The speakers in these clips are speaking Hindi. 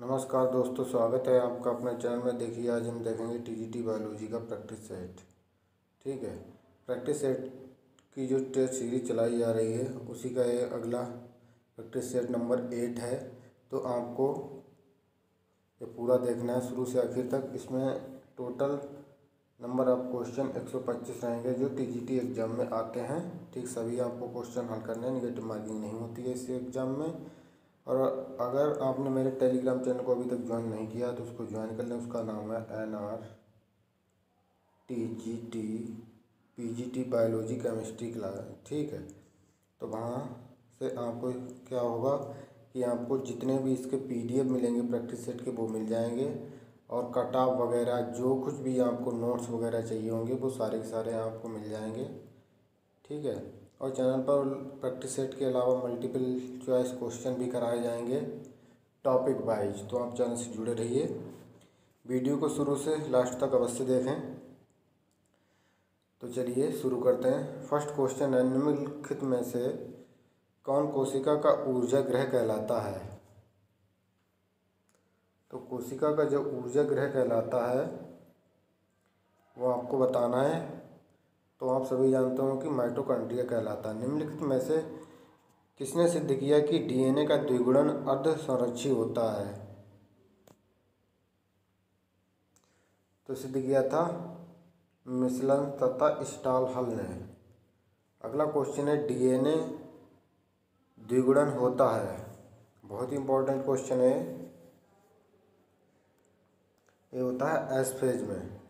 नमस्कार दोस्तों, स्वागत है आपका अपने चैनल में। देखिए, आज हम देखेंगे टीजीटी बायोलॉजी का प्रैक्टिस सेट। ठीक है, प्रैक्टिस सेट की जो टेस्ट सीरीज चलाई जा रही है उसी का ये अगला प्रैक्टिस सेट नंबर 8 है। तो आपको ये पूरा देखना है शुरू से आखिर तक। इसमें टोटल नंबर ऑफ क्वेश्चन 125 रहेंगे जो टीजीटी एग्ज़ाम में आते हैं। ठीक, सभी आपको क्वेश्चन हल करने हैं, निगेटिव मार्किंग नहीं होती है इस एग्ज़ाम में। और अगर आपने मेरे टेलीग्राम चैनल को अभी तक ज्वाइन नहीं किया तो उसको ज्वाइन कर लें। उसका नाम है NRTGT PGT biology chemistry class. ठीक है, तो वहाँ से आपको क्या होगा कि आपको जितने भी इसके PDF मिलेंगे प्रैक्टिस सेट के वो मिल जाएंगे, और कट ऑफ वगैरह जो कुछ भी आपको नोट्स वगैरह चाहिए होंगे वो सारे के सारे आपको मिल जाएंगे। ठीक है, और चैनल पर प्रैक्टिस सेट के अलावा मल्टीपल चॉइस क्वेश्चन भी कराए जाएंगे टॉपिक वाइज। तो आप चैनल से जुड़े रहिए, वीडियो को शुरू से लास्ट तक अवश्य देखें। तो चलिए शुरू करते हैं। फर्स्ट क्वेश्चन है, निम्नलिखित में से कौन कोशिका का ऊर्जा ग्रह कहलाता है? तो कोशिका का जो ऊर्जा ग्रह कहलाता है वो आपको बताना है। तो आप सभी जानते हो कि माइटोकॉन्ड्रिया कहलाता है। निम्नलिखित में से किसने सिद्ध किया कि DNA का द्विगुणन अर्धसंरक्षी होता है? तो सिद्ध किया था मिशेल तथा स्टालहल ने। अगला क्वेश्चन है, DNA द्विगुणन होता है? बहुत ही इंपॉर्टेंट क्वेश्चन है, ये होता है एस फेज में।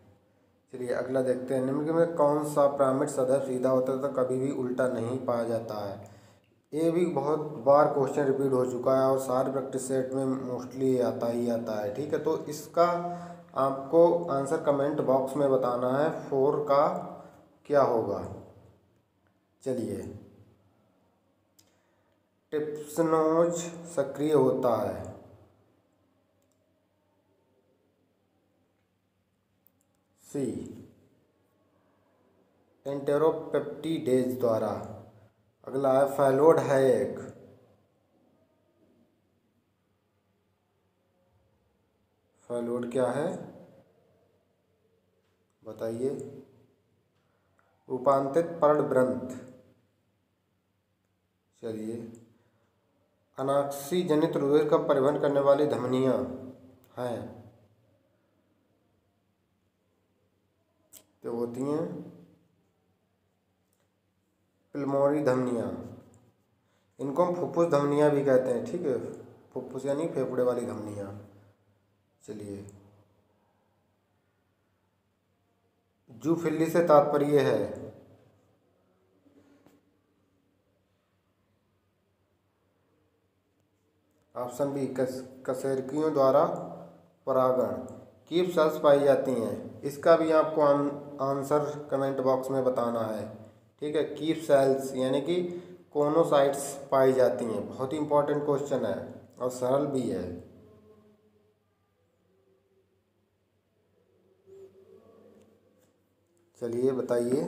चलिए अगला देखते हैं, निम्न में कौन सा पिरामिड सदैव सीधा होता है तो कभी भी उल्टा नहीं पाया जाता है? ये भी बहुत बार क्वेश्चन रिपीट हो चुका है और सारे प्रैक्टिस सेट में मोस्टली आता ही आता है। ठीक है, तो इसका आपको आंसर कमेंट बॉक्स में बताना है। 4 का क्या होगा? चलिए, टिप्सनोज सक्रिय होता है। सी, एंटेरोपेप्टिडेज द्वारा। अगला है, फैलोड है एक। फैलोड क्या है बताइए? रूपांतरित पर्णग्रंथ। चलिए, अनाक्सी जनित रोग का परिवहन करने वाली धमनियां हैं जो होती हैं पिल्मोनरी धमनियां। इनको हम फुफ्फुस धमनियां भी कहते हैं। ठीक है, फुफ्फुस यानी फेफड़े वाली धमनियां। चलिए, जूफिली से तात्पर्य है? ऑप्शन बी, कशेरुकियों द्वारा परागण। कीप सेल्स पाई जाती हैं, इसका भी आपको आंसर कमेंट बॉक्स में बताना है। ठीक है, कीप सेल्स यानी कि कोनोसाइट्स पाई जाती हैं। बहुत ही इंपॉर्टेंट क्वेश्चन है और सरल भी है। चलिए बताइए।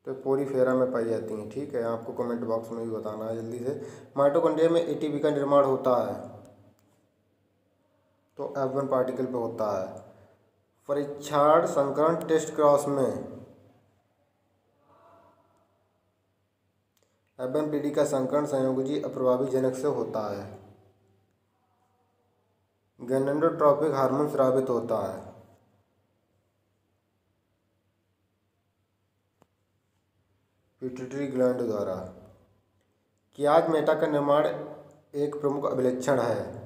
तो पोरीफेरा में पाई जाती हैं। ठीक है, आपको कमेंट बॉक्स में भी बताना है जल्दी से। माइटोकॉन्ड्रिया में ATP का निर्माण होता है तो F1 पार्टिकल पे होता है। परीक्षण संकरण टेस्ट क्रॉस में FMPD का संकरण संयोजी अप्रभावी जनक से होता है। गैनेडोट्रोपिक हार्मोन स्रावित होता है। पिट्यूटरी ग्लैंड द्वारा। क्याज मेटा का निर्माण एक प्रमुख अभिलक्षण है।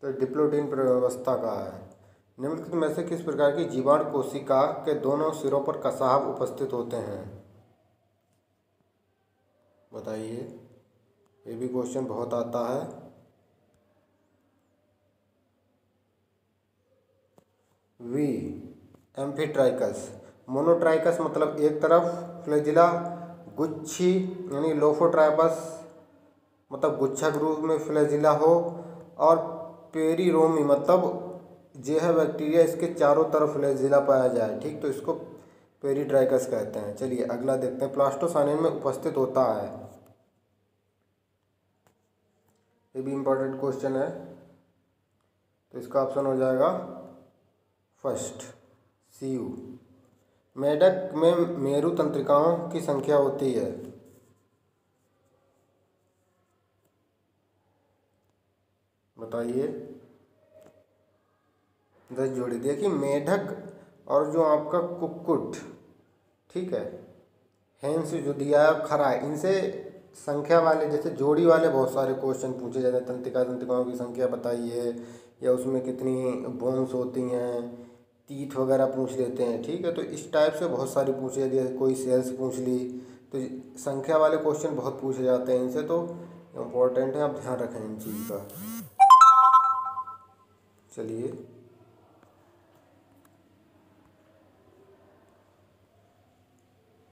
तो डिप्लोइड प्रवस्था का है। निम्नलिखित में से किस प्रकार की जीवाणु कोशिका के दोनों सिरों पर कसाव उपस्थित होते हैं? बताइए, ये भी क्वेश्चन बहुत आता है। We, amphitrichous. मोनोट्राइकस मतलब एक तरफ, फ्लैजिला गुच्छी यानी लोफोट्राइपस मतलब गुच्छा रूप में फ्लैजिला हो, और पेरीरोमी मतलब जो है बैक्टीरिया इसके चारों तरफ फ्लैजिला पाया जाए। ठीक, तो इसको पेरिट्राइकस कहते हैं। चलिए अगला देखते हैं, प्लास्टोसाइनिन में उपस्थित होता है, ये भी इम्पोर्टेंट क्वेश्चन है, तो इसका ऑप्शन हो जाएगा फर्स्ट CU। मेढक में मेरु तंत्रिकाओं की संख्या होती है, बताइए 10 जोड़ी। देखिए मेढक और जो आपका कुक्कुट, ठीक है, हेंस जो दिया है खरा, इनसे संख्या वाले जैसे जोड़ी वाले बहुत सारे क्वेश्चन पूछे जाते हैं। तंत्रिकाओं की संख्या बताइए, या उसमें कितनी बोन्स होती हैं, टीथ वगैरह पूछ लेते हैं, ठीक है। तो इस टाइप से बहुत सारी पूछे जाती है, कोई सेल्स पूछ ली, तो संख्या वाले क्वेश्चन बहुत पूछे जाते हैं इनसे, तो इम्पोर्टेंट है, आप ध्यान रखें इन चीज़ का। चलिए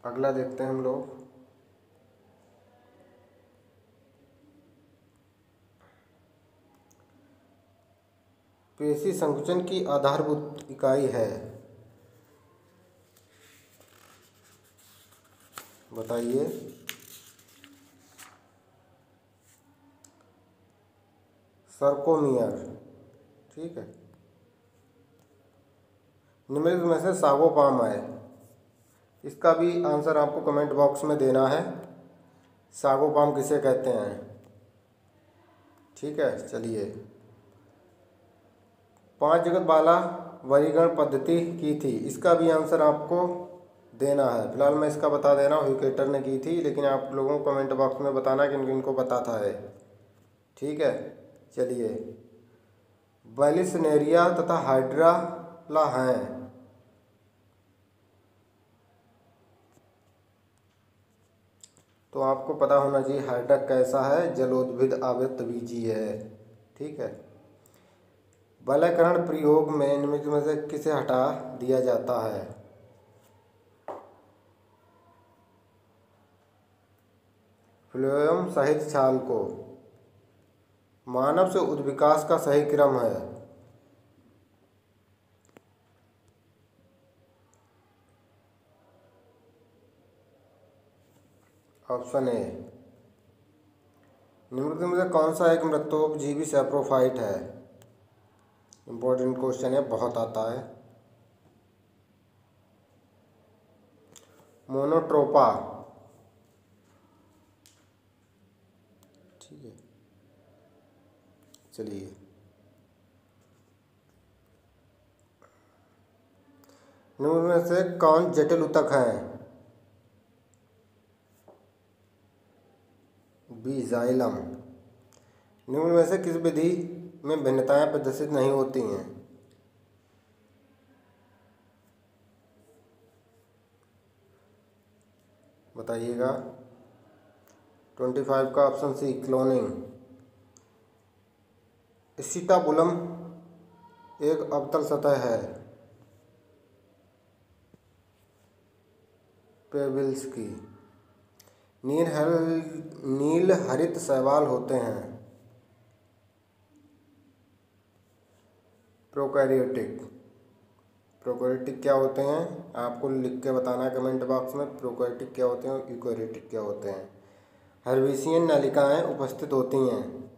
अगला देखते हैं हम लोग, पेशी संकुचन की आधारभूत इकाई है, बताइए। सर्कोमियर, ठीक है। निम्नलिखित में से सागोपाम है, इसका भी आंसर आपको कमेंट बॉक्स में देना है, सागोपाम किसे कहते हैं, ठीक है। चलिए 5 जगत बाला वर्गीकरण पद्धति की थी, इसका भी आंसर आपको देना है। फिलहाल मैं इसका बता दे रहा हूँ, ह्यूकेटर ने की थी, लेकिन आप लोगों को कमेंट बॉक्स में बताना कि इनको पता था है, ठीक है। चलिए बैलिसनेरिया तथा हाइड्राला हैं, तो आपको पता होना चाहिए हाइड्रा कैसा है, जलोद्भिद आवृतबीजी है, ठीक है। वलयकरण प्रयोग में निम्नलिखित में से किसे हटा दिया जाता है, फ्लोएम सहित छाल को। मानव से उद्विकास का सही क्रम है, ऑप्शन ए। निम्नलिखित में से कौन सा एक मृत्योपजीवी सैप्रोफाइट है, इंपॉर्टेंट क्वेश्चन है, बहुत आता है। मोनोट्रोपा, ठीक है। चलिए निम्न में से कौन जटिल ऊतक है, बी जाइलम। निम्न में से किस विधि में भिन्नताएं प्रदर्शित नहीं होती हैं, बताइएगा। 25 का ऑप्शन सी क्लोनिंग। एसिटाबुलम एक अवतल सतह है, पेबिल्स की। नील हरित शैवाल होते हैं, प्रोकैरियोटिक। प्रोकैरियोटिक क्या होते हैं आपको लिख के बताना है कमेंट बॉक्स में, प्रोकैरियोटिक क्या होते हैं और यूकैरियोटिक क्या होते हैं। हर्बेशियन नलिकाएं उपस्थित होती हैं,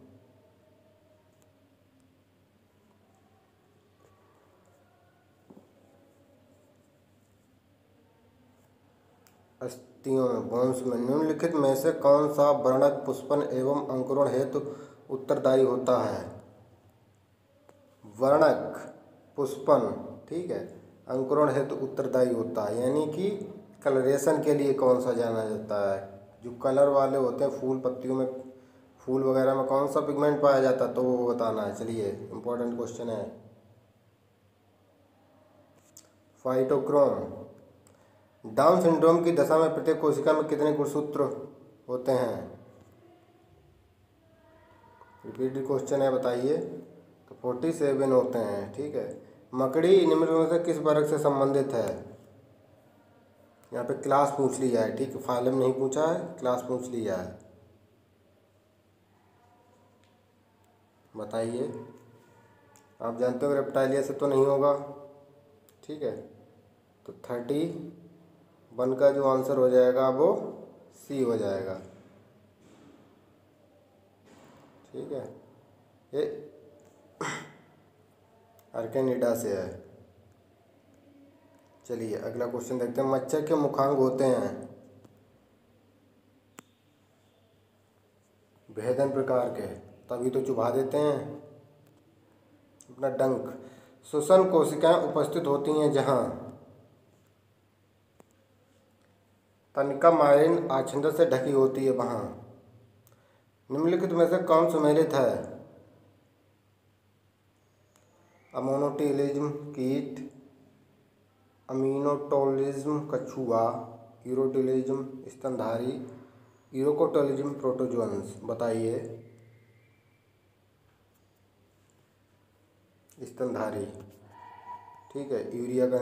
अस्थियों में, बोन्स में। निम्नलिखित में से कौन सा वर्णक पुष्पन एवं अंकुरण हेतु उत्तरदायी होता है, वर्णक पुष्पन, ठीक है, अंकुरण हेतु उत्तरदायी होता है, यानी कि कलरेशन के लिए कौन सा जाना जाता है, जो कलर वाले होते हैं फूल पत्तियों में, फूल वगैरह में कौन सा पिगमेंट पाया जाता है, तो वो बताना है। चलिए इम्पोर्टेंट क्वेश्चन है, फाइटोक्रोम। डाउन सिंड्रोम की दशा में प्रत्येक कोशिका में कितने गुणसूत्र होते हैं, रिपीटेड क्वेश्चन है, बताइए। तो 47 होते हैं, ठीक है। मकड़ी निम्न में से किस वर्ग से संबंधित है, यहाँ पे क्लास पूछ लिया है, ठीक है, फाइलम नहीं पूछा है, क्लास पूछ लिया है, बताइए। आप जानते हो रेप्टाइलिया से तो नहीं होगा, ठीक है। तो वन का जो आंसर हो जाएगा वो सी हो जाएगा। ठीक है, ये आर्केनिडा से है। चलिए अगला क्वेश्चन देखते हैं। मच्छर के मुखांग होते हैं भेदन प्रकार के, तभी तो चुभा देते हैं अपना डंक। श्वसन कोशिकाएं उपस्थित होती हैं जहाँ तनिका माइलिन आच्छादन से ढकी होती है वहाँ। निम्नलिखित में से कौन सुमेलित है? अमोनोटिलिज्म कीट, अमीनोटोलिज्म कछुआ, यूरोटिलिज्म स्तनधारी, यूरोकोटोलिज्म प्रोटोजोअन्स। बताइए। स्तनधारी। ठीक है, यूरिया का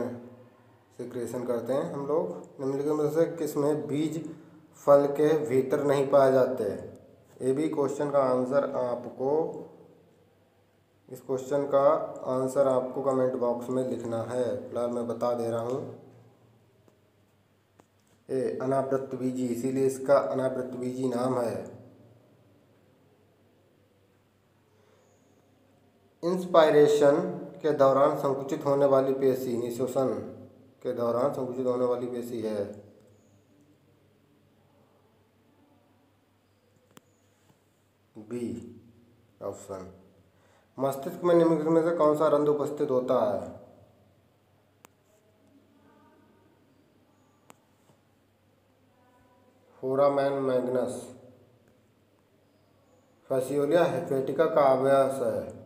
सिक्रेशन करते हैं हम लोग। निम्नलिखित में से किस में बीज फल के भीतर नहीं पाए जाते? ये भी क्वेश्चन का आंसर आपको, इस क्वेश्चन का आंसर आपको कमेंट बॉक्स में लिखना है। फिलहाल मैं बता दे रहा हूँ। ए अनावृतबीजी, इसीलिए इसका अनावृतबीजी नाम है। इंस्पायरेशन के दौरान संकुचित होने वाली पेशी, निश्वसन के दौरान संकुचित होने वाली पेशी है बी ऑप्शन। मस्तिष्क में निम्नलिखित में से कौन सा रंध्र उपस्थित होता है? Foramen Magnus. फैसियोलिया हेपेटिका का अवयव है।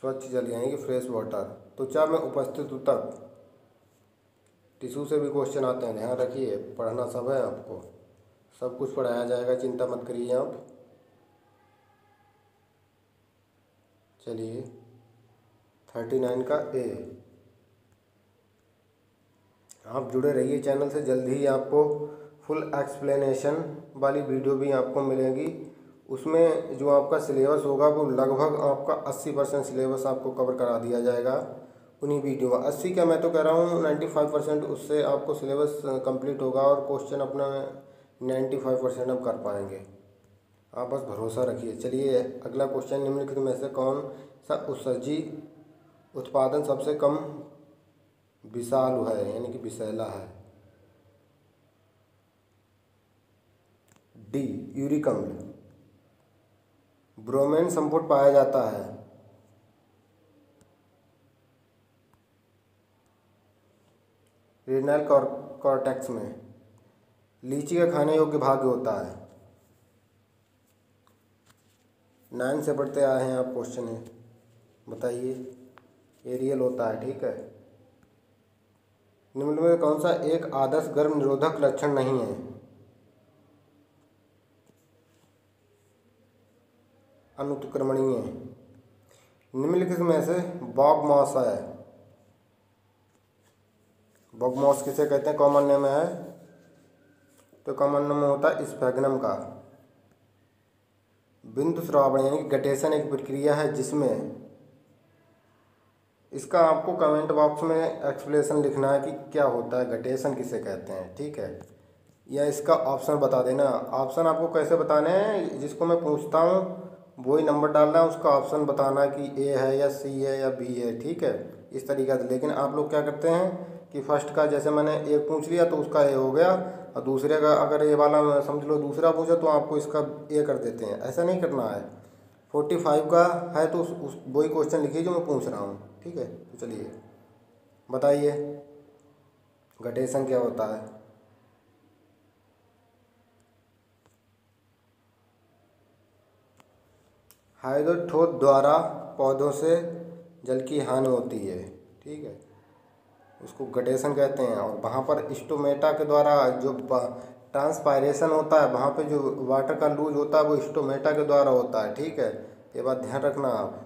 स्वच्छ जल यानी कि फ्रेश वाटर। त्वचा में उपस्थित ऊतक, टिश्यू से भी क्वेश्चन आते हैं, ध्यान रखिए। पढ़ना सब है आपको, सब कुछ पढ़ाया जाएगा, चिंता मत करिए आप। चलिए 39 का ए। आप जुड़े रहिए चैनल से, जल्दी ही आपको फुल एक्सप्लेनेशन वाली वीडियो भी आपको मिलेगी। उसमें जो आपका सिलेबस होगा वो लगभग आपका 80% सिलेबस आपको कवर करा दिया जाएगा उन्हीं वीडियो में। 80 क्या, मैं तो कह रहा हूँ 95% उससे आपको सिलेबस कंप्लीट होगा और क्वेश्चन अपना 95% आप कर पाएंगे। आप बस भरोसा रखिए। चलिए अगला क्वेश्चन। निम्नलिखित में से कौन सा उत्सर्जी उत्पादन सबसे कम विषालु है यानी कि विषैला है? डी यूरिक अम्ल। ब्रोमीन संपुट पाया जाता है रेनाल कॉर्टेक्स में। लीची का खाने योग्य भाग होता है। 9 से पढ़ते आए हैं आप, क्वेश्चन है, बताइए। एरियल होता है। ठीक है। निम्न में कौन सा एक आदर्श गर्भ निरोधक लक्षण नहीं है? अनुत्क्रमणीय। निम्नलिखित में से बॉग मॉस है। बॉग मॉस किसे कहते हैं? कॉमन नेम है तो कॉमन नेम होता है स्फैग्नम का। बिंदु श्रावण यानी कि गटेशन एक प्रक्रिया है जिसमें, इसका आपको कमेंट बॉक्स में एक्सप्लेनेशन लिखना है कि क्या होता है, गटेशन किसे कहते हैं। ठीक है, या इसका ऑप्शन बता देना। ऑप्शन आपको कैसे बताने हैं? जिसको मैं पूछता हूँ वही नंबर डालना है, उसका ऑप्शन बताना कि ए है या सी है या बी है। ठीक है, इस तरीके से। लेकिन आप लोग क्या करते हैं कि फर्स्ट का जैसे मैंने एक पूछ लिया तो उसका ए हो गया, और दूसरे का अगर ए वाला समझ लो दूसरा पूछा तो आपको इसका ए कर देते हैं। ऐसा नहीं करना है। 45 का है तो उस वही क्वेश्चन लिखिए जो मैं पूछ रहा हूँ। ठीक है, तो चलिए बताइए गटेशन क्या होता है? हाइड्रोट्रोथ द्वारा पौधों से जल की हानि होती है। ठीक है, उसको गटेशन कहते हैं। और वहाँ पर स्टोमेटा के द्वारा जो ट्रांसपायरेशन होता है, वहाँ पे जो वाटर का लूज होता है वो स्टोमेटा के द्वारा होता है। ठीक है, ये बात ध्यान रखना आप।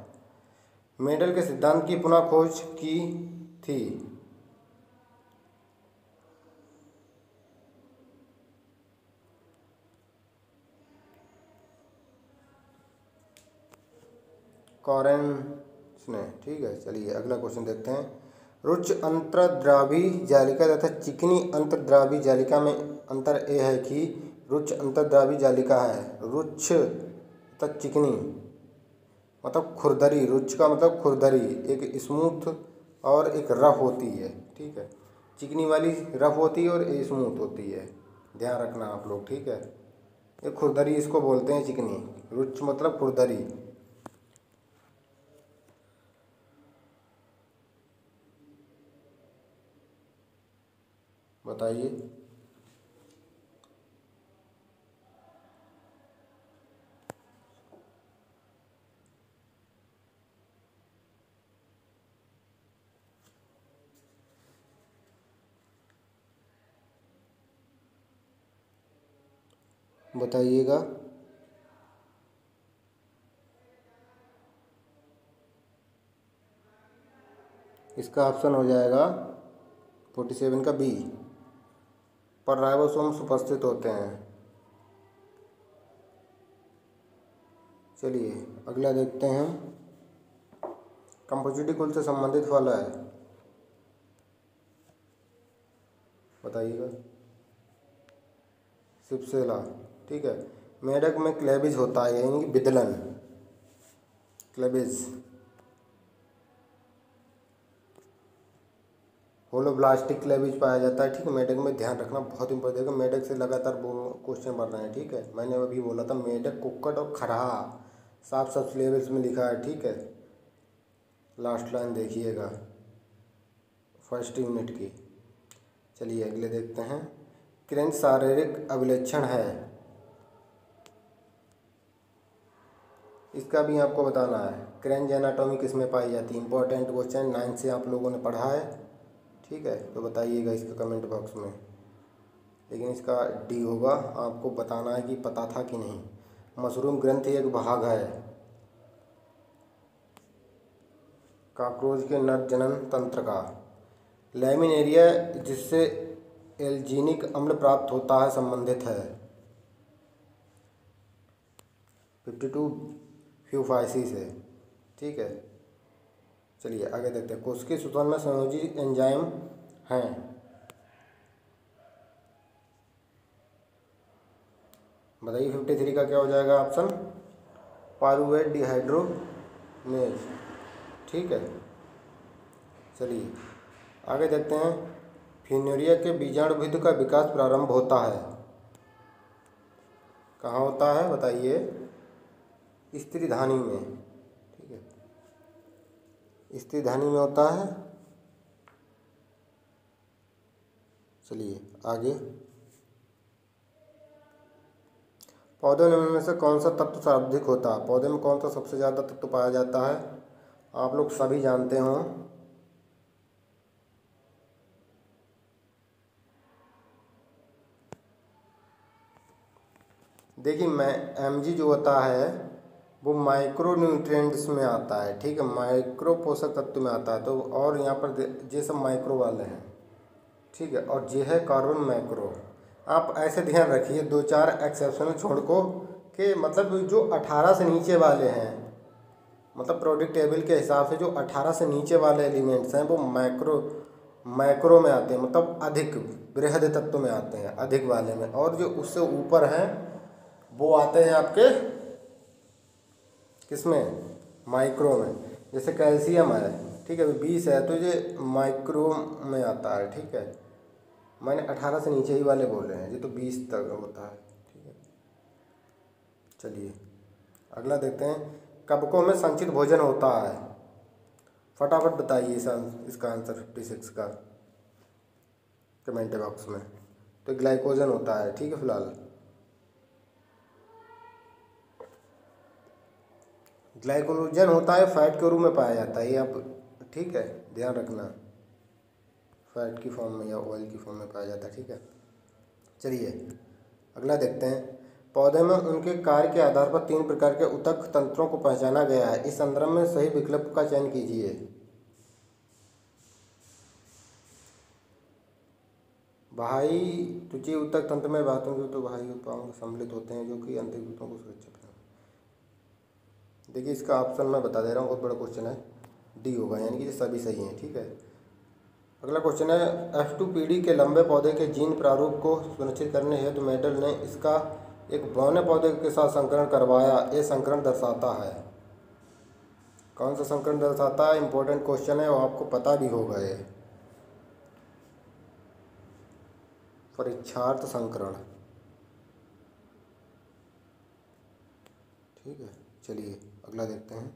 मेंडल के सिद्धांत की पुनः खोज की थी। कॉरेंस ने। ठीक है, चलिए अगला क्वेश्चन देखते हैं। रुच्च अंतर्द्रावी जालिका तथा चिकनी अंतर्द्रावी जालिका में अंतर यह है कि रुच्च अंतर्द्रावी जालिका है, रुच्च तथा चिकनी मतलब खुरदरी, रुच्च का मतलब खुरदरी, एक स्मूथ और एक रफ होती है। ठीक है, चिकनी वाली रफ होती है और ये स्मूथ होती है, ध्यान रखना आप लोग। ठीक है, ये खुरदरी इसको बोलते हैं चिकनी, रुच्च मतलब खुरदरी। बताइए। बताइएगा। इसका ऑप्शन हो जाएगा 47 का बी, पर राइबोसोम्स उपस्थित होते हैं। चलिए अगला देखते हैं हम। कंपोजिटी कुल से संबंधित फल है, बताइएगा। सिप्सेला। ठीक है, मेढक में क्लेविज होता है, यानी कि विदलन, क्लेविज। होलोब्लास्टिक क्लेविज पाया जाता है। ठीक है, मेढक में ध्यान रखना बहुत इंपॉर्टेंट है, मेढक से लगातार क्वेश्चन बन रहे हैं। ठीक है, मैंने अभी बोला था मेढक, कुक्कट और खरहा साफ साफ सिलेबस में लिखा है। ठीक है, लास्ट लाइन देखिएगा फर्स्ट यूनिट की। चलिए अगले देखते हैं। क्रंच शारीरिक अभिलक्षण है, इसका भी आपको बताना है। क्रंच एनाटॉमी किस में पाई जाती है, इंपॉर्टेंट क्वेश्चन 9 से आप लोगों ने पढ़ा है। ठीक है, तो बताइएगा इसका कमेंट बॉक्स में, लेकिन इसका डी होगा। आपको बताना है कि पता था कि नहीं। मशरूम ग्रंथि एक भाग है कॉकरोच के नर जनन तंत्र का। लैमिनेरिया जिससे एल्जीनिक अम्ल प्राप्त होता है संबंधित है। 52 फ्यूफाइसी से। ठीक है, चलिए आगे देखते हैं। कोशिकीय सूत्रण में संयोजी एंजाइम हैं, बताइए। 53 का क्या हो जाएगा ऑप्शन, पायरूवेट डिहाइड्रोनेज। ठीक है, चलिए आगे देखते हैं। फ्यूनेरिया के बीजाणुभिद का विकास प्रारंभ होता है, कहाँ होता है बताइए, स्त्रीधानी में। ठीक है, स्त्रीधानी में होता है। चलिए आगे। पौधे में से कौन सा तत्व सर्वाधिक होता है, पौधे में कौन सा सबसे ज़्यादा तत्व पाया जाता है, आप लोग सभी जानते हो। देखिए मैं Mg जो होता है वो माइक्रो न्यूट्रिएंट्स में आता है। ठीक है, माइक्रो पोषक तत्व में आता है। तो और यहाँ पर ये सब माइक्रो वाले हैं। ठीक है, और ये है कार्बन मैक्रो। आप ऐसे ध्यान रखिए, 2-4 एक्सेप्शनल छोड़ को कि मतलब जो 18 से नीचे वाले हैं, मतलब प्रोडक्ट टेबल के हिसाब से जो 18 से नीचे वाले एलिमेंट्स हैं वो मैक्रो में आते हैं, मतलब अधिक बृहद तत्व में आते हैं, अधिक वाले में। और जो उससे ऊपर हैं वो आते हैं आपके किसमें, माइक्रो में। जैसे कैल्शियम है, ठीक है, 20 है तो ये माइक्रो में आता है। ठीक है, मैंने 18 से नीचे ही वाले बोले हैं, ये तो 20 तक होता है। ठीक है, चलिए अगला देखते हैं। कबकों में संचित भोजन होता है, फटाफट बताइए इसका आंसर 56 का कमेंट बॉक्स में। तो ग्लाइकोजन होता है। ठीक है, फिलहाल ग्लाइकोजन होता है, फैट के रूप में पाया जाता है ये आप, ठीक है, ध्यान रखना, फैट की फॉर्म में या ऑयल की फॉर्म में पाया जाता है। ठीक है, चलिए अगला देखते हैं। पौधे में उनके कार्य के आधार पर 3 प्रकार के ऊतक तंत्रों को पहचाना गया है, इस संदर्भ में सही विकल्प का चयन कीजिए। बाह्य त्वचीय ऊतक तंत्र में बातों के तो बाह्य उपांग सम्मिलित होते हैं जो कि आंतरिक ऊतकों को सुरक्षित देखिए इसका ऑप्शन मैं बता दे रहा हूँ, बहुत बड़ा क्वेश्चन है, डी होगा, यानी कि सभी सही हैं। ठीक है, अगला क्वेश्चन है F2PD के लंबे पौधे के जीन प्रारूप को सुनिश्चित करने हेतु मेडल ने इसका एक बौने पौधे के साथ संकरण करवाया। ये संकरण दर्शाता है, कौन सा संकरण दर्शाता है? इंपॉर्टेंट क्वेश्चन है और आपको पता भी होगा ये, परीक्षार्थ संकरण। ठीक है, चलिए अगला देखते हैं।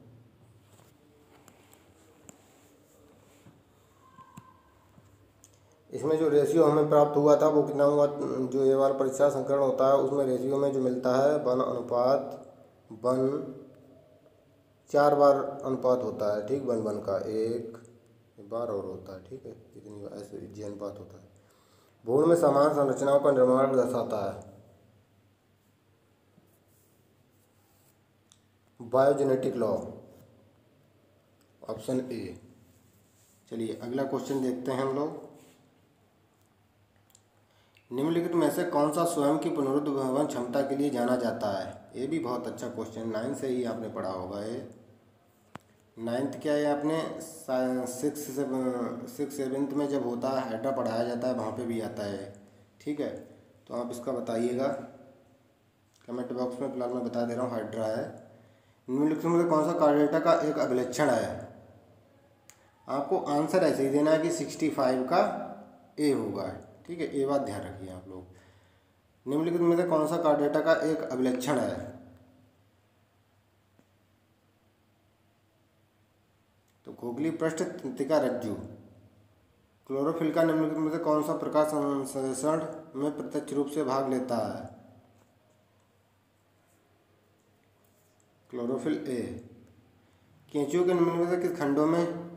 इसमें जो रेशियो हमें प्राप्त हुआ था वो कितना हुआ? जो ये वाला परीक्षा संकरण होता है उसमें रेशियो में जो मिलता है 1:1 4 बार अनुपात होता है। ठीक, 1:1 का 1 बार और होता है। ठीक है, इतनी ऐसे जी अनुपात होता है। भ्रूण में समान संरचनाओं का निर्माण दर्शाता है, बायोजेनेटिक लॉ, ऑप्शन ए। चलिए अगला क्वेश्चन देखते हैं हम लोग। निम्नलिखित में से कौन सा स्वयं की पुनरुद्धारण क्षमता के लिए जाना जाता है? ये भी बहुत अच्छा क्वेश्चन, 9 से ही आपने पढ़ा होगा ये। 9th क्या है, आपने 6 7th में जब होता है हाइड्रा पढ़ाया जाता है, वहाँ पे भी आता है। ठीक है, तो आप इसका बताइएगा कमेंट बॉक्स में, फिलहाल मैं बता दे रहा हूँ हाइड्रा है। निम्नलिखित में कौन सा कार्डियोडाटा का एक अभिलक्षण है? आपको आंसर ऐसे ही देना है कि 65 का ए होगा। ठीक है, ये बात ध्यान रखिए आप लोग। निम्नलिखित में से कौन सा कार्डियोडाटा का एक अभिलक्षण है? तो खोखली पृष्ठ तंत्रिका रज्जु। क्लोरोफिल का निम्नलिखित में से कौन सा प्रकाश संश्लेषण में प्रत्यक्ष रूप से भाग लेता है? Chlorophyll A. केंचुओं के निम्नलिखित में से किस खंडों में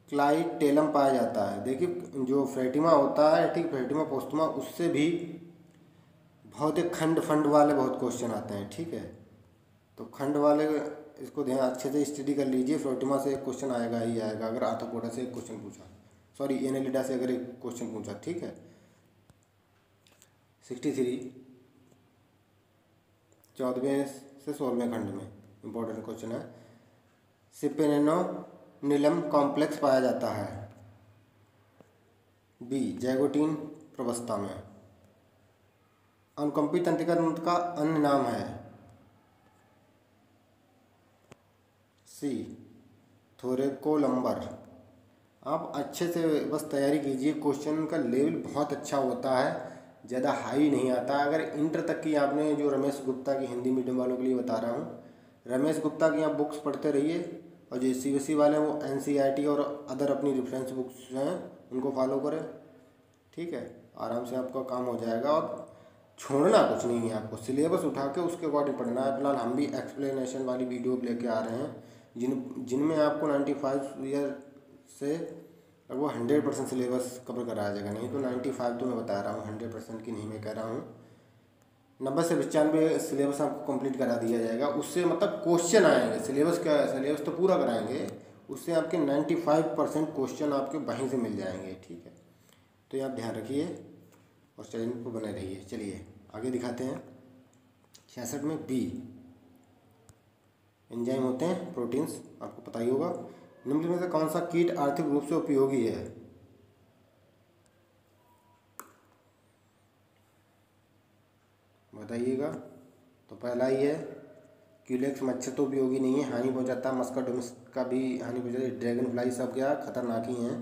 क्लाइटेलम पाया जाता है? देखिए जो फ्रेटिमा होता है, ठीक, फ्रेटिमा पोस्टुमा, उससे भी बहुत एक खंड फंड वाले बहुत क्वेश्चन आते हैं। ठीक है, तो खंड वाले इसको ध्यान अच्छे से स्टडी कर लीजिए। फ्रेटिमा से एक क्वेश्चन आएगा ही आएगा, अगर आर्थ्रोपोडा से एक क्वेश्चन पूछा, सॉरी एनेलिडा से अगर एक क्वेश्चन पूछा। ठीक है, 63 14वें से 16वें खंड में इंपॉर्टेंट क्वेश्चन है। सिपेनेनोनिलम कॉम्प्लेक्स पाया जाता है, बी जैगोटीन प्रवस्था में। अनुकंपी तंत्रिका तंत्र का अन्य नाम है, सी थोरेकोलंबर। आप अच्छे से बस तैयारी कीजिए, क्वेश्चन का लेवल बहुत अच्छा होता है, ज़्यादा हाई नहीं आता। अगर इंटर तक की आपने, जो रमेश गुप्ता की हिंदी मीडियम वालों के लिए बता रहा हूँ, रमेश गुप्ता की आप बुक्स पढ़ते रहिए, और जो CBSE वाले हैं वो NCERT और अदर अपनी रेफरेंस बुक्स हैं उनको फॉलो करें। ठीक है, आराम से आपका काम हो जाएगा, और छोड़ना कुछ नहीं है आपको, सिलेबस उठा के उसके अकॉर्डिंग पढ़ना है। फिलहाल हम भी एक्सप्लेनेशन वाली वीडियो लेके आ रहे हैं, जिनमें आपको 95 ईयर से लगभग 100% सिलेबस कवर कराया जाएगा। नहीं तो 95 तो मैं बता रहा हूँ, 100% की नहीं मैं कह रहा हूँ, 90 से 95 सिलेबस आपको कंप्लीट करा दिया जाएगा। उससे मतलब क्वेश्चन आएंगे, सिलेबस का सिलेबस तो पूरा कराएंगे, उससे आपके 95% क्वेश्चन आपके वहीं से मिल जाएंगे। ठीक है, तो ये आप ध्यान रखिए और चैनल को बने रहिए। चलिए आगे दिखाते हैं। 66 में बी, एंजाइम होते हैं प्रोटीन्स, आपको पता ही होगा। निम्न में से कौन सा कीट आर्थिक रूप से उपयोगी है? बताइएगा। तो पहला ही है क्यूलेक्स, मच्छर तो उपयोगी नहीं है, हानि पहुंचाता है। मस्काडोमस का भी हानि पहुंचाता है। ड्रैगन फ्लाई सब क्या खतरनाक ही हैं।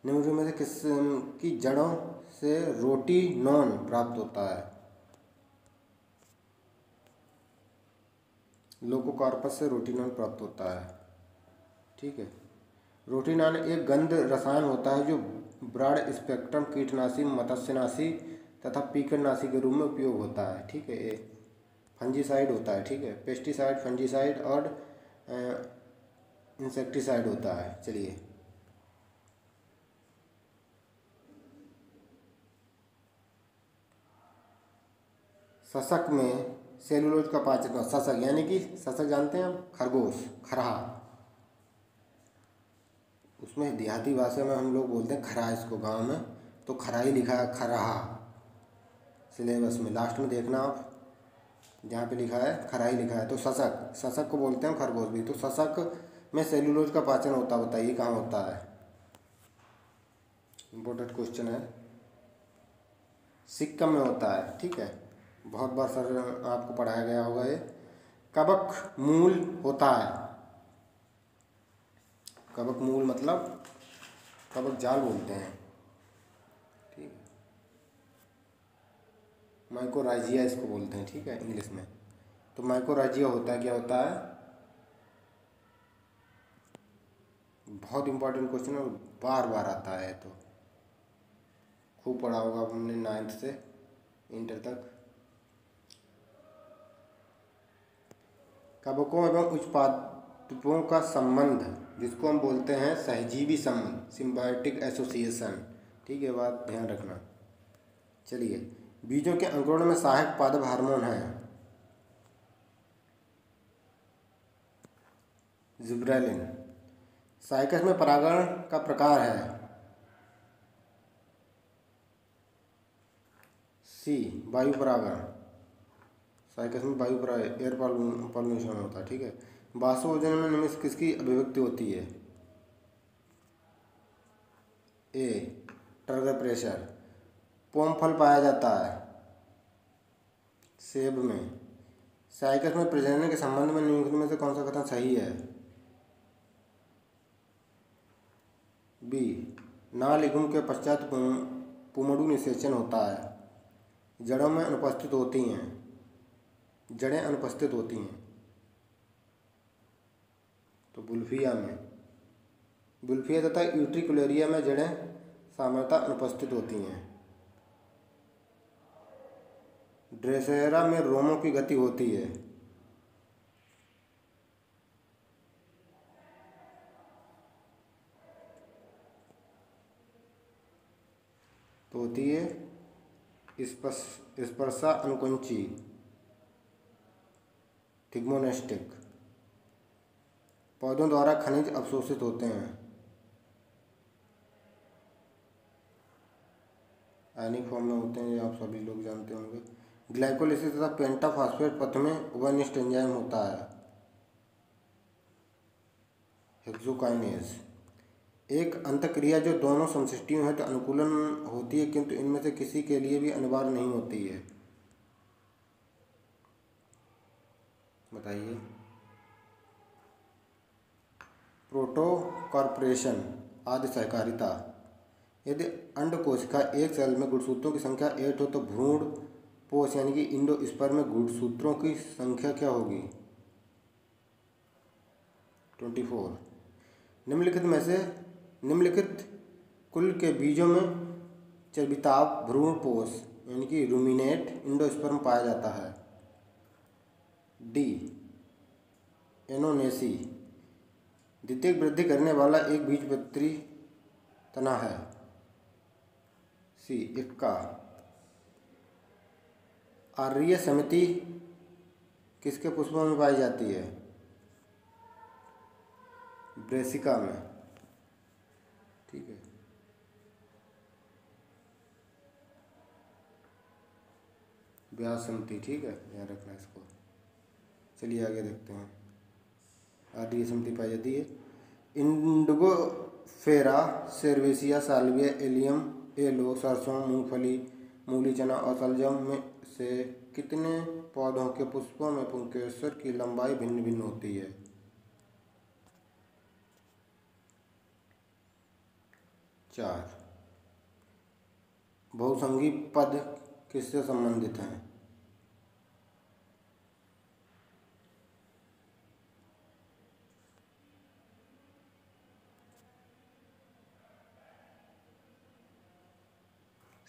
निम्न में से किस की जड़ों से रोटिनॉन प्राप्त होता है? लोकोकार्पस से रोटिनॉन प्राप्त होता है। ठीक है, रोटिनॉन एक गंध रसायन होता है जो ब्रॉड स्पेक्ट्रम कीटनाशी, मत्स्यनाशी तथा पीकरनाशी के रूप में उपयोग होता है। ठीक है, ये फंजीसाइड होता है। ठीक है, पेस्टिसाइड, फंजीसाइड और इंसेक्टिसाइड होता है। चलिए शशक में सेलुलोज का पाचन, शशक यानी कि शशक जानते हैं आप, खरगोश, खरहा, उसमें देहाती भाषा में हम लोग बोलते हैं खरहा, इसको गांव में तो खरहा ही लिखा है, खरहा सिलेबस में, लास्ट में देखना आप। जहाँ पे लिखा है खराई लिखा है, तो शशक, शशक को बोलते हैं खरगोश भी। तो शशक में सेल्यूलोज का पाचन होता है, बताइए कहाँ होता है? इम्पोर्टेंट क्वेश्चन है। सिक्किम में होता है, ठीक है, बहुत बार सर आपको पढ़ाया गया होगा ये। कवक मूल होता है, कवक मूल मतलब कवक जाल बोलते हैं, ठीक है, माइकोराइजिया इसको बोलते हैं, ठीक है, इंग्लिश में। तो माइकोराइजिया होता है, क्या होता है? बहुत इंपॉर्टेंट क्वेश्चन है, बार बार आता है, तो खूब पढ़ा होगा हमने 9th से इंटर तक। कवकों एवं उच्चपादपों का संबंध, जिसको हम बोलते हैं सहजीवी संबंध, सिम्बायोटिक एसोसिएशन, ठीक है, बात ध्यान रखना। चलिए, बीजों के अंकुरण में सहायक पादप हार्मोन है जिब्रेलिन। साइकस में परागण का प्रकार है सी, वायु परागण। साइकस में वायु परागण, एयर पॉलिनेशन होता है, ठीक है। वाष्पोजन में निम्न से किसकी अभिव्यक्ति होती है? ए, टर्गर प्रेशर। पोम फल पाया जाता है सेब में। साइकस में प्रजनन के संबंध में निम्नलिखित में से कौन सा कथन सही है? बी, नालिगुम के पश्चात पुमड़ु निषेचन होता है, जड़ों में अनुपस्थित होती हैं, जड़ें अनुपस्थित होती हैं। तो बुल्फिया में, बुल्फिया तथा यूट्रिकुलेरिया में जड़ें सामान्यतः अनुपस्थित होती हैं। ड्रेसेरा में रोमों की गति होती है। तो होती है स्पर्शा अनुकुंची, थिग्मोनेस्टिक। पौधों द्वारा खनिज अवशोषित होते हैं, आयनिक फॉर्म में होते हैं, ये आप सभी लोग जानते होंगे। ग्लाइकोलिसिस तथा पेंटाफॉस्फेट पथ में उभयनिष्ठ एंजाइम होता है हेक्सोकाइनेज। एक अंतःक्रिया जो दोनों समशिष्टियों है तो अनुकूलन होती है, किंतु इनमें से किसी के लिए भी अनिवार्य नहीं होती है, बताइए? प्रोटोकॉर्पोरेशन, आदि सहकारिता। यदि अंडकोशिका एक सेल में गुणसूत्रों की संख्या 8 हो तो भ्रूण पोष यानी कि इंडोस्पर्म में गुणसूत्रों की संख्या क्या होगी? 24। निम्नलिखित में से निम्नलिखित कुल के बीजों में चर्बिताव भ्रूण पोष यानी कि रूमिनेट इंडोस्पर्म पाया जाता है? D, Annonaceae. द्वितीयक वृद्धि करने वाला एक बीजपत्री तना है? सी, इक्का। आर्य समिति किसके पुष्पों में पाई जाती है? ब्रेसिका में, ठीक है। व्यास समिति, ठीक है, ध्यान रखना इसको। चलिए आगे देखते हैं। आर्य समिति पाई जाती है। इंडिगोफेरा, सेर्वेसिया, साल्विया, एलियम, एलो, सरसों, मूंगफली, मूली, चना और शलजम में से कितने पौधों के पुष्पों में पुंकेसर की लंबाई भिन्न भिन्न होती है? 4। बहुसंगी पद किससे संबंधित हैं?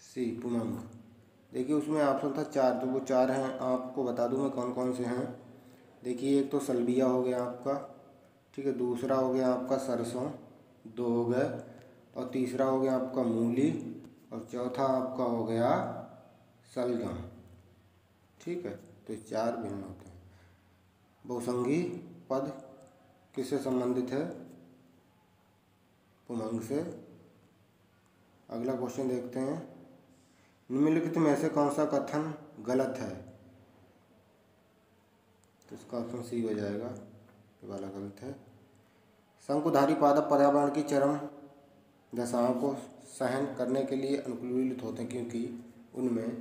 सी, पुमंग। देखिए उसमें ऑप्शन था 4, तो वो 4 हैं, आपको बता दूं मैं कौन कौन से हैं। देखिए एक तो सल्विया हो गया आपका, ठीक है, दूसरा हो गया आपका सरसों, 2 हो गए, और तीसरा हो गया आपका मूली, और चौथा आपका हो गया शलगम, ठीक है। तो ये 4 भिन्न होते हैं। बहुसंगी पद किससे संबंधित है? पुमंग से। अगला क्वेश्चन देखते हैं। निम्नलिखित में से कौन सा कथन गलत है? तो इसका ऑप्शन सी हो जाएगा, ये वाला गलत है। शंकुधारी पादप पर्यावरण की चरम दशाओं को सहन करने के लिए अनुकूलित होते हैं क्योंकि उनमें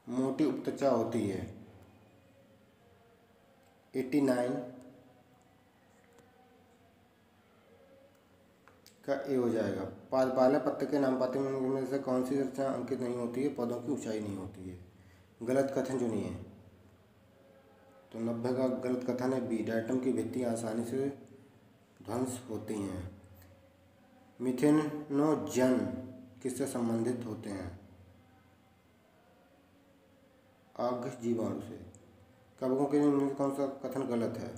मोटी उपत्वचा होती है। 89 का ए हो जाएगा। पादपालय पत्ते के नामपात्र में से कौन सी दशा अंकित नहीं होती है? पौधों की ऊंचाई नहीं होती है। गलत कथन चुनिए। तो 90 का गलत कथन है बी, डायटम की भित्तियाँ आसानी से ध्वंस होती हैं। मिथेनोजन किससे संबंधित होते हैं? आग जीवाणु से। कवकों के लिए कौन सा कथन गलत है?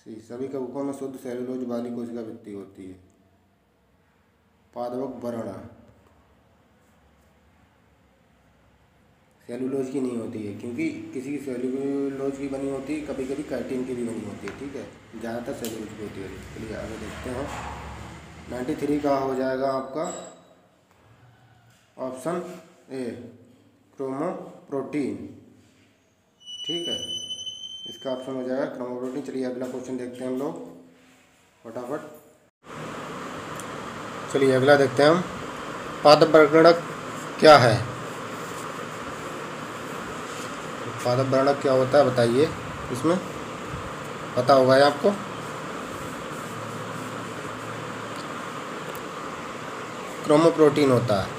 सी, सभी कवकों में शुद्ध सेलुलोज वाली कोशिका भित्ति होती है। पादवक वर्ण सेलुलोज की नहीं होती है क्योंकि किसी की सेलुलोज की बनी होती है, कभी कभी काइटिन की भी बनी होती है। ठीक है, ज़्यादातर सेलुलोज की होती है। चलिए आगे देखते हैं। 93 का हो जाएगा आपका ऑप्शन ए, क्रोमोप्रोटीन। ठीक है, इसका ऑप्शन हो जाएगा क्रोमोप्रोटीन। चलिए अगला क्वेश्चन देखते हैं हम लोग फटाफट। चलिए अगला देखते हैं हम। पादप वर्णक क्या है? पादप वर्णक क्या होता है बताइए, इसमें पता होगा है आपको। क्रोमोप्रोटीन होता है।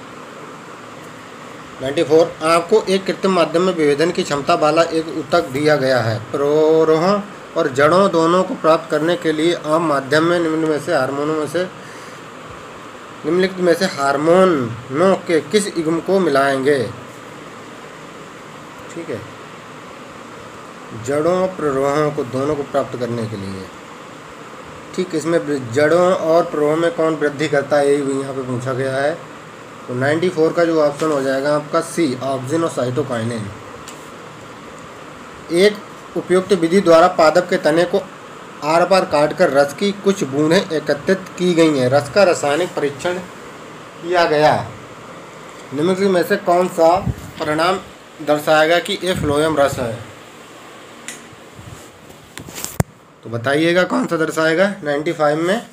94, आपको एक कृत्रिम माध्यम में विभेदन की क्षमता वाला एक ऊतक दिया गया है। प्ररोहों और जड़ों दोनों को प्राप्त करने के लिए आम माध्यम में निम्नलिखित में से हार्मोनों के किस युग्म को मिलाएंगे? ठीक है, जड़ों और प्ररोहों को दोनों को प्राप्त करने के लिए। ठीक, इसमें जड़ों और प्ररोहों में कौन वृद्धि करता है, यही भी यहाँ पे पूछा गया है। तो 94 का जो ऑप्शन हो जाएगा आपका सी, ऑक्सिन और साइटोकाइनिन। एक उपयुक्त विधि द्वारा पादप के तने को आर पार काटकर रस की कुछ बूंदें एकत्रित की गई हैं। रस का रासायनिक परीक्षण किया गया। निम्नलिखित में से कौन सा परिणाम दर्शाएगा कि ये फ्लोएम रस है? तो बताइएगा कौन सा दर्शाएगा। 95 में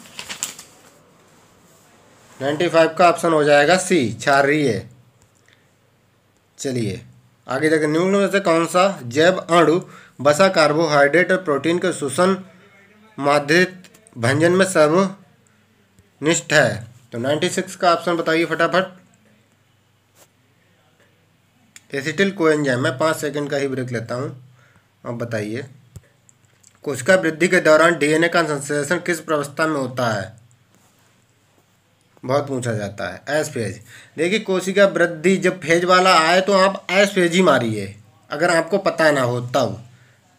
95 का ऑप्शन हो जाएगा सी, क्षारीय। चलिए आगे देखते हैं। निम्न में से कौन सा जैव अणु वसा, कार्बोहाइड्रेट और प्रोटीन के शोषण माध्यित भंजन में सर्वनिष्ठ है? तो 96 का ऑप्शन बताइए फटाफट। Acetyl coenzyme. मैं 5 सेकंड का ही ब्रेक लेता हूँ, अब बताइए। कोशिका वृद्धि के दौरान डीएनए का संश्लेषण किस अवस्था में होता है? बहुत पूछा जाता है। S phase. देखिए कोशिका वृद्धि जब फेज वाला आए तो आप एस फेज ही मारिए, अगर आपको पता ना हो तब।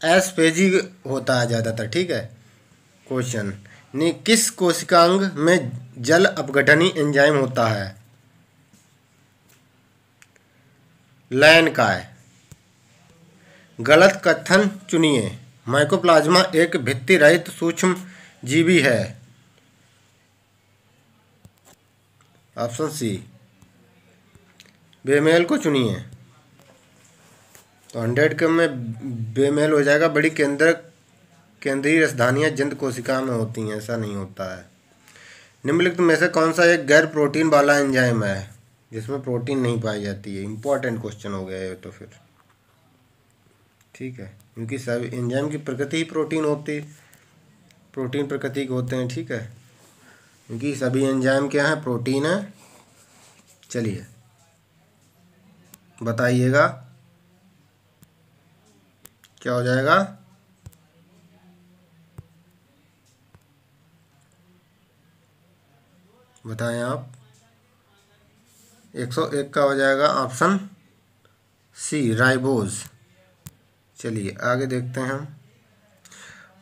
एस फेज ही होता है ज़्यादातर। ठीक है, क्वेश्चन नहीं, किस कोशिकांग में जल अपघटनी एंजाइम होता है? लैन का है। गलत कथन चुनिए। माइकोप्लाज्मा एक भित्ति रहित सूक्ष्म जीवी है। Option C. बेमेल को चुनिए। तो 100 के में बेमेल हो जाएगा। बड़ी केंद्रीय राजधानियाँ जंत कोशिका में होती हैं, ऐसा नहीं होता है। निम्नलिखित में से कौन सा एक गैर प्रोटीन वाला एंजाइम है जिसमें प्रोटीन नहीं पाई जाती है? इंपॉर्टेंट क्वेश्चन हो गया है तो फिर। ठीक है, क्योंकि सब एंजाइम की प्रकृति ही प्रोटीन होती, प्रोटीन प्रकृति के होते हैं। ठीक है, क्योंकि सभी एंजाइम क्या है, प्रोटीन है। चलिए बताइएगा क्या हो जाएगा। बताएं आप। 101 का हो जाएगा ऑप्शन सी, राइबोज। चलिए आगे देखते हैं हम।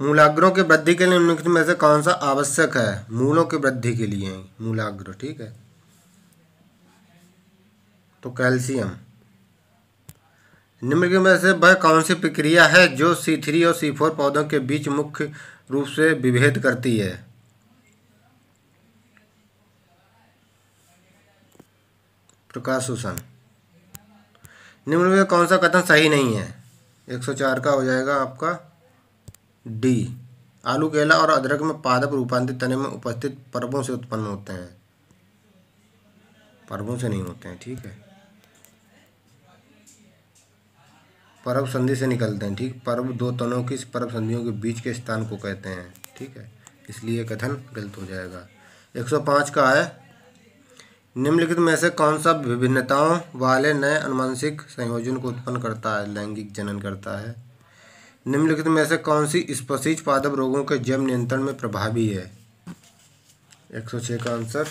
मूलाग्रों की वृद्धि के लिए निम्नलिखित में से कौन सा आवश्यक है? मूलों की वृद्धि के लिए मूलाग्र। ठीक है, तो कैल्शियम। निम्नलिखित में से वह कौन सी प्रक्रिया है जो C3 और C4 पौधों के बीच मुख्य रूप से विभेद करती है? प्रकाश शोषण। निम्न में कौन सा कथन सही नहीं है? 104 का हो जाएगा आपका डी। आलू, केला और अदरक में पादप रूपांतरित तने में उपस्थित पर्वों से उत्पन्न होते हैं। पर्वों से नहीं होते हैं, ठीक है, पर्व संधि से निकलते हैं। ठीक, पर्व दो तनों की पर्व संधियों के बीच के स्थान को कहते हैं। ठीक है, इसलिए कथन गलत हो जाएगा। 105 का है, निम्नलिखित में से कौन सा विभिन्नताओं वाले नए अनुवांशिक संयोजन को उत्पन्न करता है? लैंगिक जनन करता है। निम्नलिखित में से कौन सी स्पीशीज पादप रोगों के जैव नियंत्रण में प्रभावी है? 106 का आंसर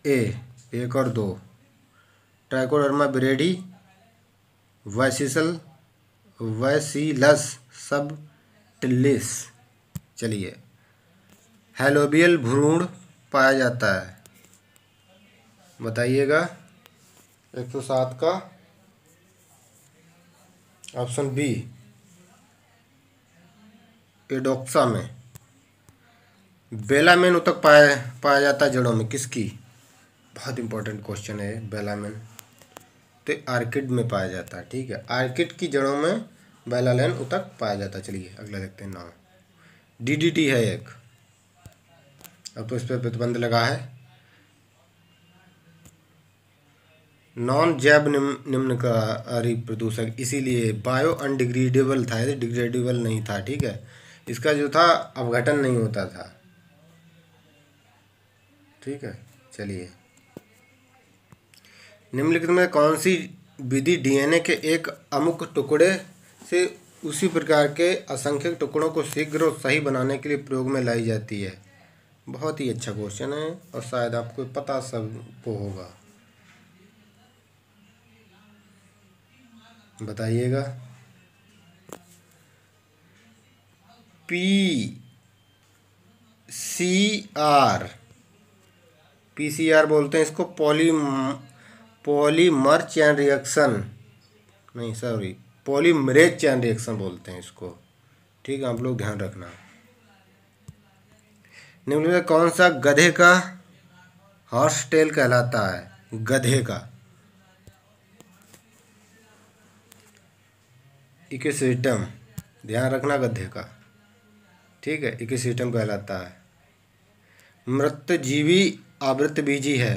ए, 1 और 2, ट्राइकोडर्मा ब्रेडी, वैसिलस सबटिलिस। चलिए, हैलोबियल भ्रूण पाया जाता है, बताइएगा। 107 का ऑप्शन बी, एडोक्सा में। बेलामेन उत्तक पाया जाता है जड़ों में, किसकी? बहुत इंपॉर्टेंट क्वेश्चन है। बेलामेन तो आर्किड में पाया जाता है। ठीक है, आर्किड की जड़ों में बेलामेन उत्तक पाया जाता है। चलिए अगला देखते हैं। 9 डीडीटी है एक, अब तो इस पर प्रतिबंध लगा है। नॉन जैव निम्नकारी प्रदूषक, इसीलिए बायो अनडिग्रेडेबल था, यदि डिग्रेडेबल नहीं था। ठीक है, इसका जो था अपघटन नहीं होता था। ठीक है, चलिए, निम्नलिखित में कौन सी विधि डीएनए के एक अमुक टुकड़े से उसी प्रकार के असंख्य टुकड़ों को शीघ्र और सही बनाने के लिए प्रयोग में लाई जाती है? बहुत ही अच्छा क्वेश्चन है और शायद आपको पता सबको होगा, बताइएगा। पीसीआर बोलते हैं इसको, पॉलीमर चेन रिएक्शन, नहीं सॉरी, पॉलीमरेज चेन रिएक्शन बोलते हैं इसको। ठीक है, आप लोग ध्यान रखना। निम्न में कौन सा गधे का हॉर्स टेल कहलाता है? गधे का इक्विसिटम, ध्यान रखना, गधे का। ठीक है, इक्विसिटम कहलाता है। मृतजीवी आवृतबीजी है,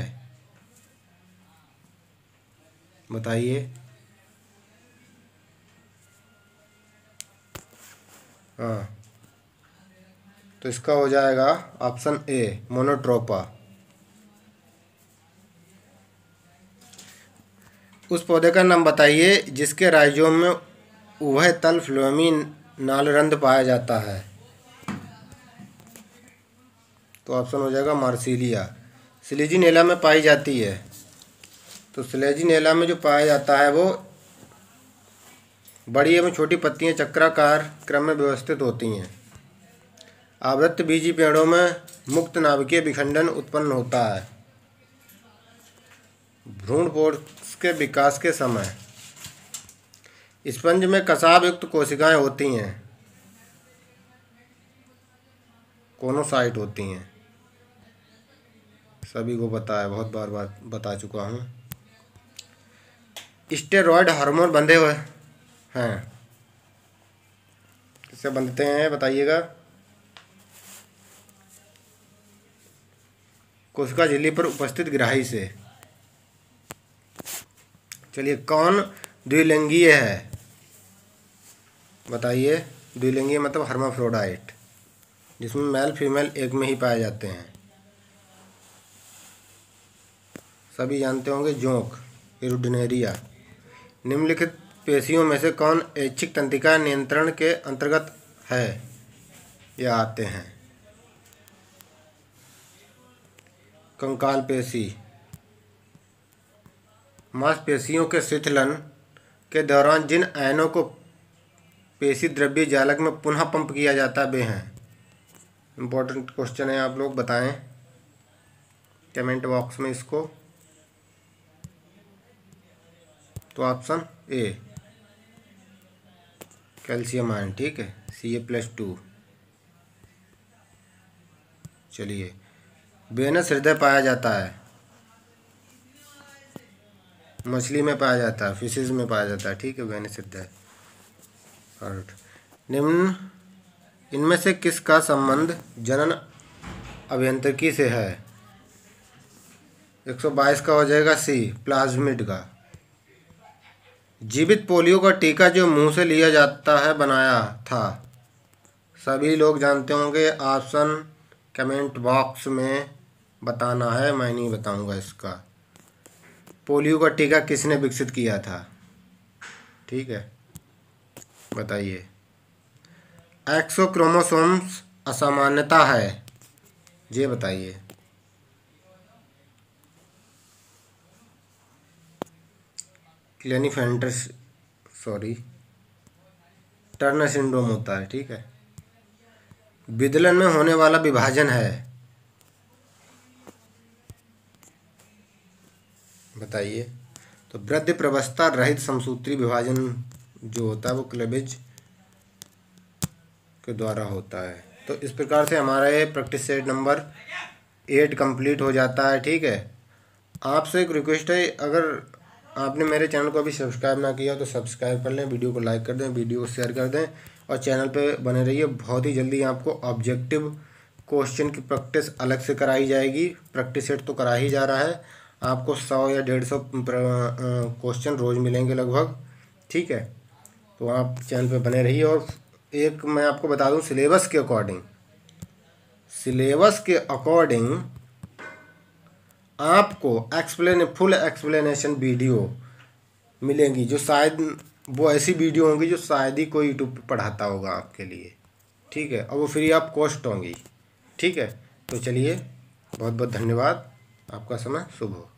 बताइए। हाँ, तो इसका हो जाएगा ऑप्शन ए, मोनोट्रोपा। उस पौधे का नाम बताइए जिसके राइजोम में उभय तल फ्लोएमी नालरंध्र पाया जाता है। तो ऑप्शन हो जाएगा मार्सिलिया। स्लेजिनेला में पाई जाती है, तो स्लेजिनेला में जो पाया जाता है वो बड़ी एवं छोटी पत्तियां चक्राकार क्रम में व्यवस्थित होती हैं। आवृतबीजी पेड़ों में मुक्त नाभिकीय विखंडन उत्पन्न होता है भ्रूणपोष के विकास के समय। स्पंज में कसाव युक्त कोशिकाएं होती हैं, कोनोसाइट होती हैं, सभी को पता है, बहुत बार बता चुका हूँ। स्टेरॉयड हार्मोन बंधे हुए हैं, किससे बंधते हैं बताइएगा? कोशिका झिल्ली पर उपस्थित ग्राही से। चलिए, कौन द्विलिंगीय है बताइए? द्विलिंगीय मतलब हर्माफ्रोडाइट, जिसमें मेल फीमेल एक में ही पाए जाते हैं। सभी जानते होंगे, जोंक, एरुडिनेरिया। निम्नलिखित पेशियों में से कौन ऐच्छिक तंत्रिका नियंत्रण के अंतर्गत है या आते हैं? कंकाल पेशी। मांसपेशियों के शिथिलन के दौरान जिन आयनों को पेशी द्रव्य जालक में पुनः पंप किया जाता है वे हैं। इम्पोर्टेंट क्वेश्चन है, आप लोग बताएं कमेंट बॉक्स में इसको। तो ऑप्शन ए, कैल्शियम आयन। ठीक है, Ca+2। चलिए, वेनस हृदय पाया जाता है, मछली में पाया जाता है, फिशेज में पाया जाता है, ठीक है, वेनस हृदय। हार्ट। निम्न इनमें से किसका संबंध जनन अभियांत्रिकी से है? 122 का हो जाएगा सी, प्लाज्मिड का। जीवित पोलियो का टीका जो मुंह से लिया जाता है बनाया था, सभी लोग जानते होंगे, ऑप्शन कमेंट बॉक्स में बताना है, मैं नहीं बताऊंगा इसका। पोलियो का टीका किसने विकसित किया था? ठीक है, बताइए। एक्सोक्रोमोसोम्स असामान्यता है, ये बताइए। क्लेनिफेंटर टर्नर सिंड्रोम होता है, ठीक है। विदलन में होने वाला विभाजन है, बताइए। तो वृद्धि प्रवस्था रहित समसूत्री विभाजन जो होता है वो क्लीवेज के द्वारा होता है। तो इस प्रकार से हमारा ये प्रैक्टिस सेट नंबर 8 कंप्लीट हो जाता है, ठीक है। आपसे एक रिक्वेस्ट है, अगर आपने मेरे चैनल को अभी सब्सक्राइब ना किया तो सब्सक्राइब कर लें, वीडियो को लाइक कर दें, वीडियो को शेयर कर दें और चैनल पे बने रहिए। बहुत ही जल्दी आपको ऑब्जेक्टिव क्वेश्चन की प्रैक्टिस अलग से कराई जाएगी। प्रैक्टिस सेट तो करा ही जा रहा है, आपको 100 या 150 क्वेश्चन रोज़ मिलेंगे लगभग, ठीक है। तो आप चैनल पे बने रहिए। और एक मैं आपको बता दूं, सिलेबस के अकॉर्डिंग आपको फुल एक्सप्लेनेशन वीडियो मिलेंगी, जो शायद वो ऐसी वीडियो होंगी जो शायद ही कोई यूट्यूब पे पढ़ाता होगा आपके लिए, ठीक है, और वो फ्री ऑफ कॉस्ट होंगी, ठीक है। तो चलिए, बहुत बहुत धन्यवाद, आपका समय शुभ हो।